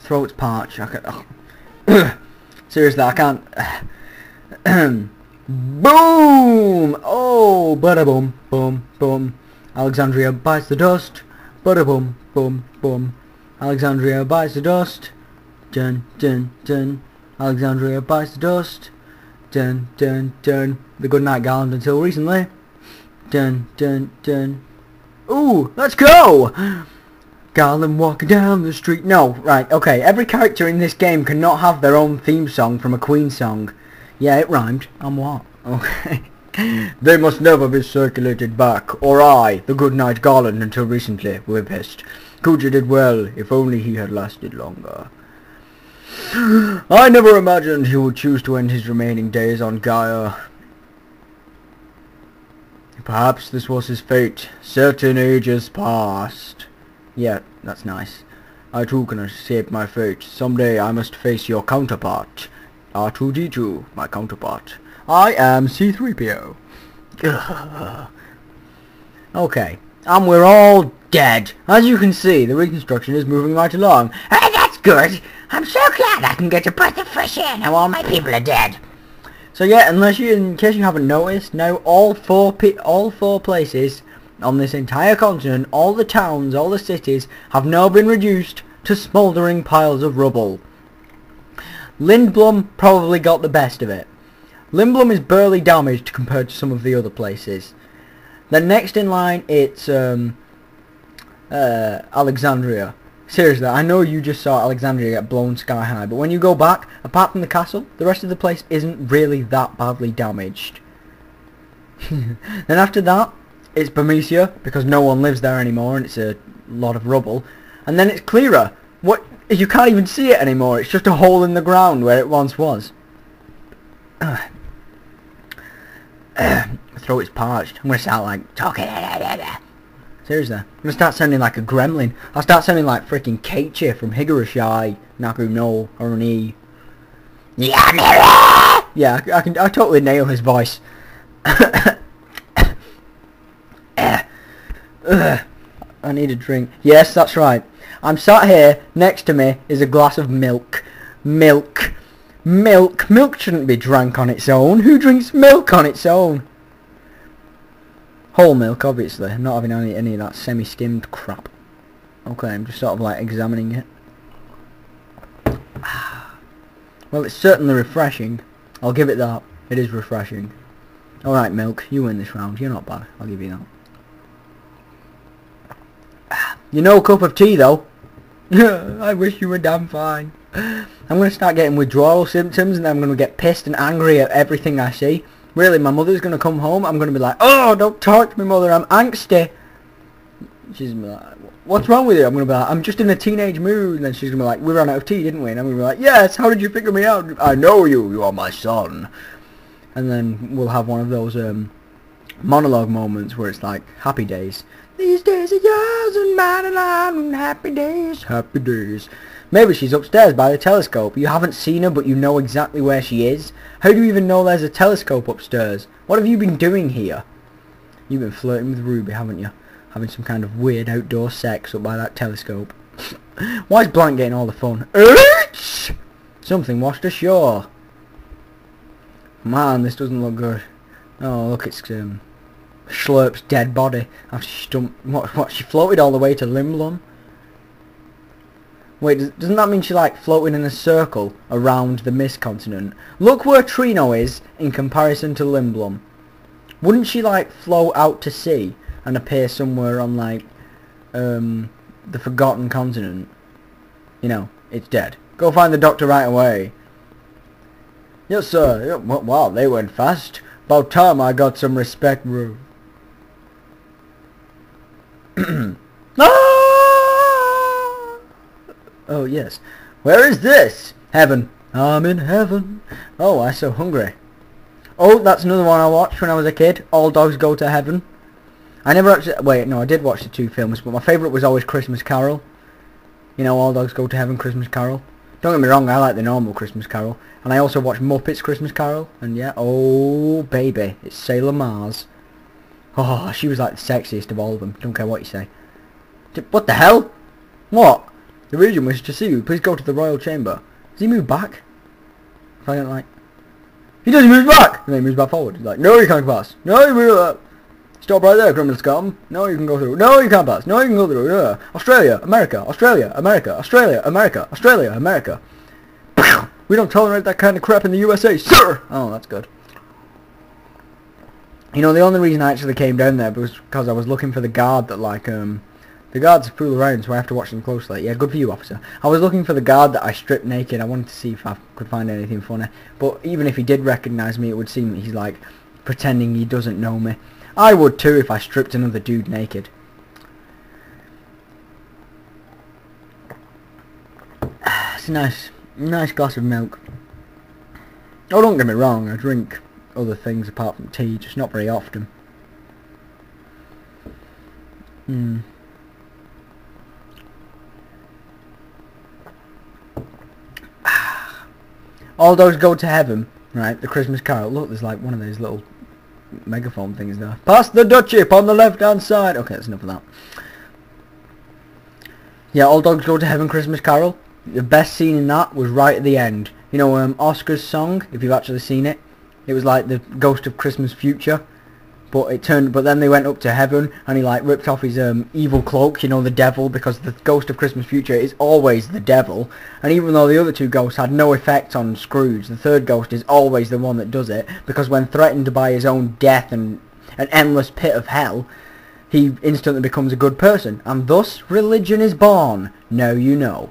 Throat's parched. I can, seriously, I can't. Boom! Oh, bada boom, boom, boom. Alexandria bites the dust. Bada boom, boom, boom. Alexandria bites the dust. Dun, dun, dun. Alexandria bites the dust. Dun, dun, dun. The good night Garland until recently. Dun, dun, dun. Ooh, let's go! Garland walking down the street. No, right, okay. Every character in this game cannot have their own theme song from a Queen song. Yeah, it rhymed. On what? Okay. They must never be circulated back, or I, the good knight Garland until recently, were pissed. Kuja did well, if only he had lasted longer. I never imagined he would choose to end his remaining days on Gaia. Perhaps this was his fate. Certain ages past. Yeah, that's nice. I too can escape my fate. Someday I must face your counterpart. R2-D2, my counterpart. I am C-3PO. Okay, and we're all dead. As you can see, the reconstruction is moving right along. Hey, that's good. I'm so glad I can get a breath of fresh air now all my people are dead. So yeah, in case you haven't noticed, now all four places on this entire continent, all the towns, all the cities, have now been reduced to smouldering piles of rubble. Lindblom probably got the best of it. Lindblom is barely damaged compared to some of the other places. Then next in line, it's Alexandria. Seriously, I know you just saw Alexandria get blown sky high, but when you go back, apart from the castle, the rest of the place isn't really that badly damaged. Then after that, it's Bermesia, because no one lives there anymore and it's a lot of rubble. And then it's Clearer. What? You can't even see it anymore, it's just a hole in the ground where it once was. My throat is parched. I'm gonna start like talking. Seriously, I'm gonna start sounding like a gremlin. I'll start sounding like freaking Keiichi from Higurashi Naku no Oroni. Yeah, I totally nail his voice. I need a drink. Yes, that's right. I'm sat here, next to me is a glass of milk. Milk. Milk. Milk shouldn't be drank on its own. Who drinks milk on its own? Whole milk, obviously. I'm not having any of that semi-skimmed crap. Okay, I'm just sort of like examining it. Well, it's certainly refreshing. I'll give it that. It is refreshing. Alright, milk, you win this round. You're not bad. I'll give you that. You know, a cup of tea, though. I wish you were damn fine. I'm going to start getting withdrawal symptoms, and then I'm going to get pissed and angry at everything I see. Really, my mother's going to come home, I'm going to be like, oh, don't talk to me, mother, I'm angsty. She's going to be like, what's wrong with you? I'm going to be like, I'm just in a teenage mood. And then she's going to be like, we ran out of tea, didn't we? And I'm going to be like, yes, how did you figure me out? I know you, you are my son. And then we'll have one of those monologue moments where it's like, happy days. These days are yours and mine and happy days, happy days. Maybe she's upstairs by the telescope. You haven't seen her, but you know exactly where she is. How do you even know there's a telescope upstairs? What have you been doing here? You've been flirting with Ruby, haven't you? Having some kind of weird outdoor sex up by that telescope. Why is Blank getting all the fun? Something washed ashore. Man, this doesn't look good. Oh, look, it's Schlurp's dead body. After she what, she floated all the way to Lindblom? Wait, doesn't that mean she like floating in a circle around the Mist Continent? Look where Trino is in comparison to Lindblom. Wouldn't she like float out to sea and appear somewhere on like the Forgotten Continent? You know, it's dead. Go find the doctor right away. Yes, sir. Wow, they went fast. About time I got some respect, bro. Oh, yes. Where is this? Heaven. I'm in heaven. Oh, I'm so hungry. Oh, that's another one I watched when I was a kid. All Dogs Go to Heaven. I never actually... Wait, no, I did watch the two films, but my favourite was always Christmas Carol. You know, All Dogs Go to Heaven, Christmas Carol. Don't get me wrong, I like the normal Christmas Carol. And I also watch Muppets Christmas Carol. And yeah, oh, baby, it's Sailor Mars. Oh, she was like the sexiest of all of them. Don't care what you say. What the hell? What? The regent wishes to see you. Please go to the royal chamber. Does he move back? If I don't like... He doesn't move back! And then he moves back forward. He's like, no, you can't pass. No, you move up. Stop right there, criminal scum. No, you can go through. No, you can't pass. No, you can go through. Yeah. Australia, America, Australia, America, Australia, America, Australia, America. We don't tolerate that kind of crap in the USA, sir! Oh, that's good. You know, the only reason I actually came down there was because I was looking for the guard that, like, the guards fool around, so I have to watch them closely. Yeah, good for you, officer. I was looking for the guard that I stripped naked. I wanted to see if I could find anything funny. But even if he did recognise me, it would seem that he's, like, pretending he doesn't know me. I would too if I stripped another dude naked. It's a nice glass of milk. Oh, don't get me wrong, I drink other things apart from tea, just not very often. All those go to heaven, right? The Christmas Carol. Look, there's like one of those little megaphone things there. Pass the duchy upon the left-hand side. Okay, that's enough of that. Yeah, All Dogs Go to Heaven, Christmas Carol. The best scene in that was right at the end. You know, Oscar's song, if you've actually seen it. It was like the Ghost of Christmas Future. But then they went up to heaven, and he like ripped off his evil cloak, you know, the devil, because the Ghost of Christmas Future is always the devil. And even though the other two ghosts had no effect on Scrooge, the third ghost is always the one that does it, because when threatened by his own death and an endless pit of hell, he instantly becomes a good person, and thus religion is born. Now you know.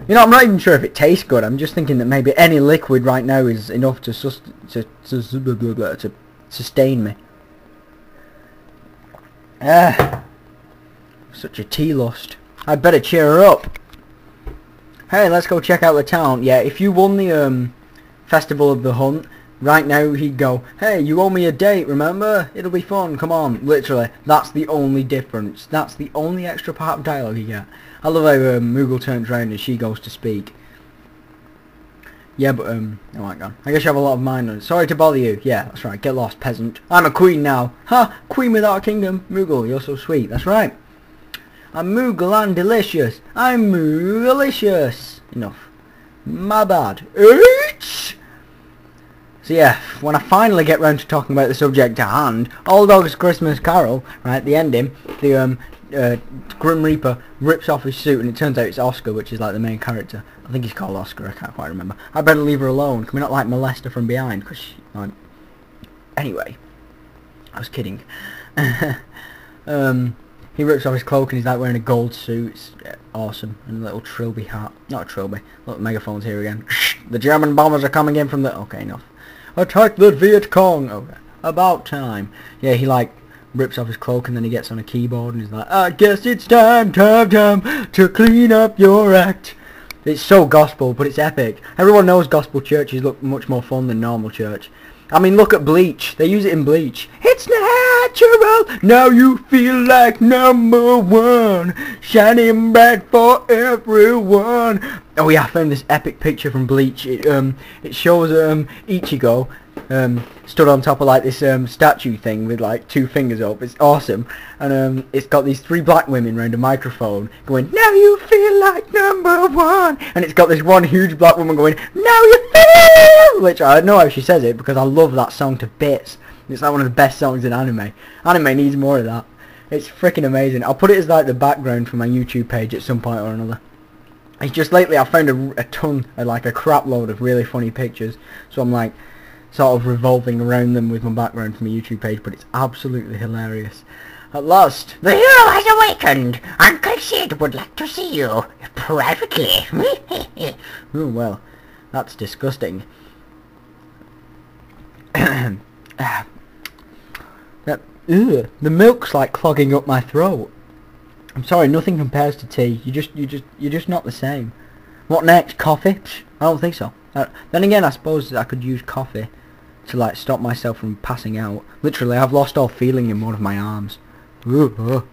You know, I'm not even sure if it tastes good. I'm just thinking that maybe any liquid right now is enough to sustain me. Such a tea lust. I'd better cheer her up. Hey, let's go check out the town. Yeah, if you won the Festival of the Hunt, right now he'd go, hey, you owe me a date, remember? It'll be fun, come on. Literally, that's the only difference. That's the only extra part of dialogue you get. I love how Moogle turns around and she goes to speak. Yeah, but, oh my god. I guess you have a lot of mind on it. Sorry to bother you. Yeah, that's right. Get lost, peasant. I'm a queen now. Ha! Queen without a kingdom. Moogle, you're so sweet. That's right. I'm Moogle and delicious. I'm Moogalicious. Enough. My bad. Ooch! So yeah, when I finally get round to talking about the subject at hand, All Dogs Christmas Carol, right, the ending, the Grim Reaper rips off his suit and it turns out it's Oscar, which is like the main character. I think he's called Oscar, I can't quite remember. I better leave her alone. Can we not like molest her from behind? Cause she, like... Anyway, I was kidding. He rips off his cloak and he's like wearing a gold suit. It's awesome. And a little trilby hat. Not a trilby. Look, megaphone's here again. The German bombers are coming in from the... Okay, enough. Attack the Viet Cong! Okay. About time. Yeah, he like rips off his cloak and then he gets on a keyboard and he's like, I guess it's time to clean up your act. It's so gospel, but it's epic. Everyone knows gospel churches look much more fun than normal church. I mean, look at Bleach. They use it in Bleach. It's natural. Now you feel like #1. Shining bright for everyone. Oh yeah, I found this epic picture from Bleach. It shows Ichigo stood on top of like this statue thing with like 2 fingers up. It's awesome. And it's got these 3 black women around a microphone going, now you feel like #1. And it's got this one huge black woman going, now you feel, which I don't know how she says it because I love that song to bits. It's like one of the best songs in anime. Anime needs more of that. It's freaking amazing. I'll put it as like the background for my YouTube page at some point or another. It's just lately I found a ton, like a crap load of really funny pictures. So I'm like sort of revolving around them with my background for my YouTube page, but it's absolutely hilarious. At last, the hero has awakened! Uncle Sid would like to see you privately. Oh well, that's disgusting. The milk's like clogging up my throat. I'm sorry, nothing compares to tea. You're just not the same. What next? Coffee? Psh, I don't think so. Then again, I suppose I could use coffee to like stop myself from passing out. Literally, I've lost all feeling in one of my arms. Ooh,